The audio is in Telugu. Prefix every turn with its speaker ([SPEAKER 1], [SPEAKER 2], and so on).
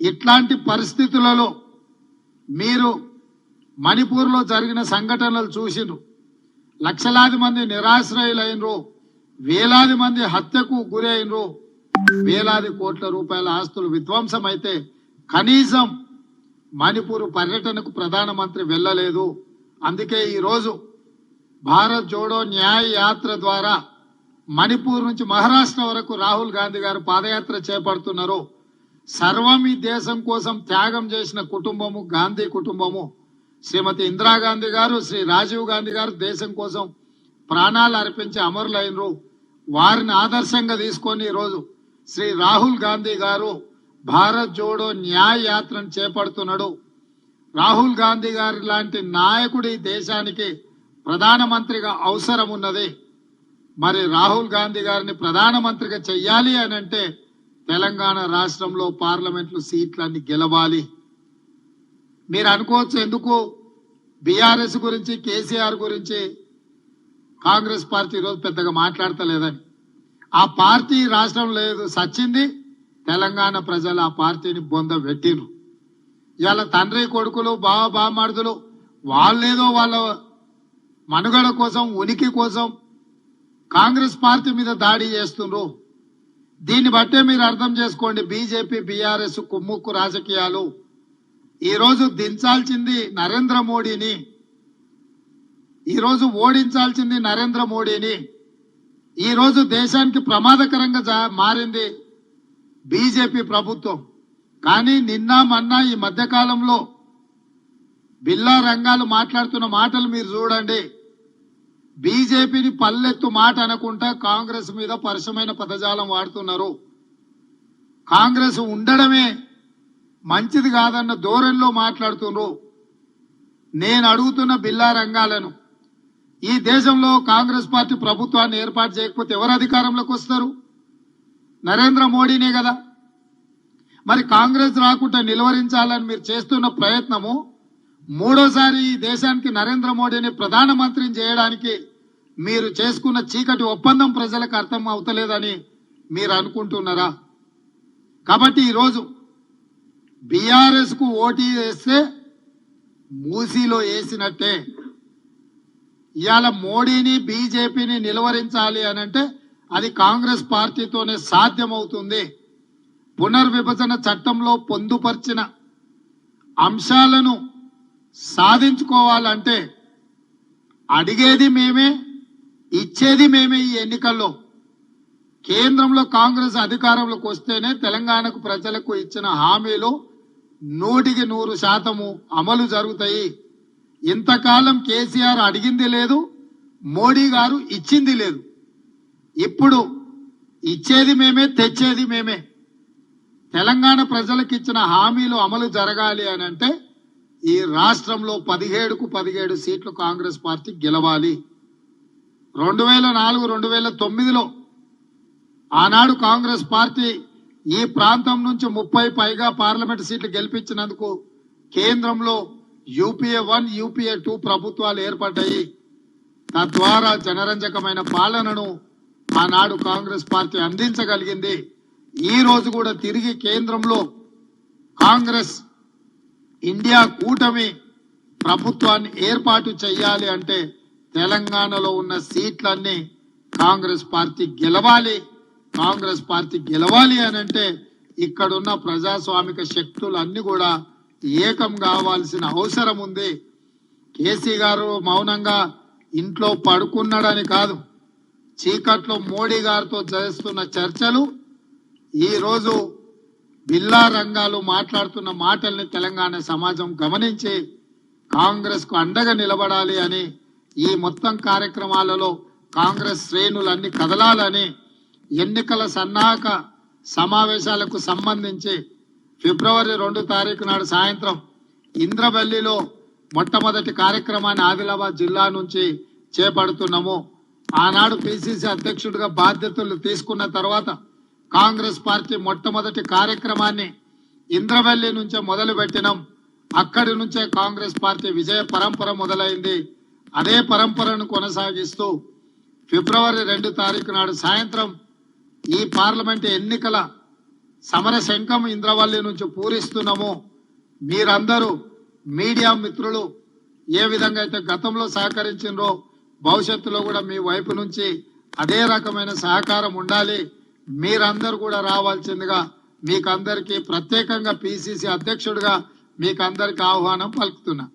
[SPEAKER 1] ఇట్లాంటి పరిస్థితులలో మీరు మణిపూర్లో జరిగిన సంఘటనలు చూసిరు. లక్షలాది మంది నిరాశ్రయులైనరు, వేలాది మంది హత్యకు గురైనరు, వేలాది కోట్ల రూపాయల ఆస్తులు విధ్వంసం అయితే కనీసం మణిపూర్ పర్యటనకు ప్రధానమంత్రి వెళ్ళలేదు. అందుకే ఈరోజు భారత్ జోడో న్యాయ యాత్ర ద్వారా మణిపూర్ నుంచి మహారాష్ట్ర వరకు రాహుల్ గాంధీ గారు పాదయాత్ర చేపడుతున్నారు. సర్వం ఈ దేశం కోసం త్యాగం చేసిన కుటుంబము గాంధీ కుటుంబము. శ్రీమతి ఇందిరాగాంధీ గారు, శ్రీ రాజీవ్ గాంధీ గారు దేశం కోసం ప్రాణాలు అర్పించి అమరులైనరు. వారిని ఆదర్శంగా తీసుకొని ఈరోజు శ్రీ రాహుల్ గాంధీ గారు భారత్ జోడో న్యాయ యాత్రను చేపడుతున్నాడు. రాహుల్ గాంధీ గారి లాంటి నాయకుడు ఈ దేశానికి ప్రధానమంత్రిగా అవసరం ఉన్నది. మరి రాహుల్ గాంధీ గారిని ప్రధానమంత్రిగా చెయ్యాలి అని అంటే తెలంగాణ రాష్ట్రంలో పార్లమెంట్లు సీట్లన్నీ గెలవాలి. మీరు అనుకోవచ్చు ఎందుకు బీఆర్ఎస్ గురించి, కేసీఆర్ గురించి కాంగ్రెస్ పార్టీ ఈరోజు పెద్దగా మాట్లాడతలేదని. ఆ పార్టీ రాష్ట్రం లేదు, సచ్చింది. తెలంగాణ ప్రజలు ఆ పార్టీని బొంద పెట్టిరు. ఇవాళ తండ్రి కొడుకులు, బామర్దులు వాళ్ళేదో వాళ్ళ మనుగడ కోసం, ఉనికి కోసం కాంగ్రెస్ పార్టీ మీద దాడి చేస్తున్నారు. దీన్ని బట్టే మీరు అర్థం చేసుకోండి, బీజేపీ బీఆర్ఎస్ కుమ్ముక్కు రాజకీయాలు. ఈరోజు దించాల్సింది నరేంద్ర మోడీని, ఈరోజు ఓడించాల్సింది నరేంద్ర మోడీని. ఈరోజు దేశానికి ప్రమాదకరంగా మారింది బీజేపీ ప్రభుత్వం. కానీ నిన్న మొన్న ఈ మధ్యకాలంలో బిల్లా రంగాలు మాట్లాడుతున్న మాటలు మీరు చూడండి. బీజేపీని పల్లెత్తు మాట అనుకుంటా కాంగ్రెస్ మీద పరుషమైన పదజాలం వాడుతున్నారు. కాంగ్రెస్ ఉండడమే మంచిది కాదన్న ధోరణిలో మాట్లాడుతున్నారు. నేను అడుగుతున్న బిల్లా రంగాలను, ఈ దేశంలో కాంగ్రెస్ పార్టీ ప్రభుత్వాన్ని ఏర్పాటు చేయకపోతే ఎవరు అధికారంలోకి వస్తారు? నరేంద్ర మోడీనే కదా. మరి కాంగ్రెస్ రాకుండా నిలువరించాలని మీరు చేస్తున్న ప్రయత్నము మూడోసారి ఈ దేశానికి నరేంద్ర మోడీని ప్రధానమంత్రిని చేయడానికి మీరు చేసుకున్న చీకటి ఒప్పందం ప్రజలకు అర్థం అవుతలేదని మీరు అనుకుంటున్నారా? కాబట్టి ఈరోజు బీఆర్ఎస్ కు ఓటీ వేస్తే మూసీలో వేసినట్టే. ఇవాళ మోడీని, బీజేపీని నిలువరించాలి అనంటే అది కాంగ్రెస్ పార్టీతోనే సాధ్యమవుతుంది. పునర్విభజన చట్టంలో పొందుపరిచిన అంశాలను సాధించుకోవాలంటే అడిగేది మేమే, ఇచ్చేది మేమే. ఈ ఎన్నికల్లో కేంద్రంలో కాంగ్రెస్ అధికారంలోకి వస్తేనే తెలంగాణకు ప్రజలకు ఇచ్చిన హామీలు 100% అమలు జరుగుతాయి. ఇంతకాలం కేసీఆర్ అడిగింది లేదు, మోడీ గారు ఇచ్చింది లేదు. ఇప్పుడు ఇచ్చేది మేమే, తెచ్చేది మేమే. తెలంగాణ ప్రజలకు ఇచ్చిన హామీలు అమలు జరగాలి అని అంటే ఈ రాష్ట్రంలో 17కు 17 సీట్లు కాంగ్రెస్ పార్టీ గెలవాలి. 2004, 2009లో ఆనాడు కాంగ్రెస్ పార్టీ ఈ ప్రాంతం నుంచి 30 పైగా పార్లమెంట్ సీట్లు గెలిపించినందుకు కేంద్రంలో యూపీఏ 1, యూపీఏ 2 ప్రభుత్వాలు ఏర్పడ్డాయి. తద్వారా జనరంజకమైన పాలనను ఆనాడు కాంగ్రెస్ పార్టీ అందించగలిగింది. ఈ రోజు కూడా తిరిగి కేంద్రంలో కాంగ్రెస్ ఇండియా కూటమి ప్రభుత్వాన్ని ఏర్పాటు చేయాలి అంటే తెలంగాణలో ఉన్న సీట్లన్నీ కాంగ్రెస్ పార్టీ గెలవాలి. కాంగ్రెస్ పార్టీ గెలవాలి అని అంటే ఇక్కడున్న ప్రజాస్వామిక శక్తులన్నీ కూడా ఏకం కావాల్సిన అవసరం ఉంది. కేసీ గారు మౌనంగా ఇంట్లో పడుకున్నాడని కాదు, చీకట్లో మోడీ గారితో చేస్తున్న చర్చలు ఈ రోజు బిల్లా రంగాలు మాట్లాడుతున్న మాటల్ని తెలంగాణ సమాజం గమనించి కాంగ్రెస్ కు అండగా నిలబడాలి అని, ఈ మొత్తం కార్యక్రమాలలో కాంగ్రెస్ శ్రేణులన్నీ కదలాలని, ఎన్నికల సన్నాహక సమావేశాలకు సంబంధించి ఫిబ్రవరి 2 తారీఖు నాడు సాయంత్రం ఇంద్రవెల్లిలో మొట్టమొదటి కార్యక్రమాన్ని ఆదిలాబాద్ జిల్లా నుంచి చేపడుతున్నాము. ఆనాడు పిసిసి అధ్యక్షుడిగా బాధ్యతలు తీసుకున్న తర్వాత కాంగ్రెస్ పార్టీ మొట్టమొదటి కార్యక్రమాన్ని ఇంద్రవెల్లి నుంచే మొదలు పెట్టినాం. అక్కడి నుంచే కాంగ్రెస్ పార్టీ విజయ పరంపర మొదలైంది. అదే పరంపరను కొనసాగిస్తూ ఫిబ్రవరి 2 తారీఖు నాడు సాయంత్రం ఈ పార్లమెంట్ ఎన్నికల సమర శంఖం ఇంద్రవల్లి నుంచి పూరిస్తున్నాము. మీరందరూ మీడియా మిత్రులు ఏ విధంగా అయితే గతంలో సహకరించినరో భవిష్యత్తులో కూడా మీ వైపు నుంచి అదే రకమైన సహకారం ఉండాలి. మీరందరూ కూడా రావాల్సిందిగా మీకందరికీ ప్రత్యేకంగా పిసిసి అధ్యక్షుడిగా మీకందరికీ ఆహ్వానం పలుకుతున్నా.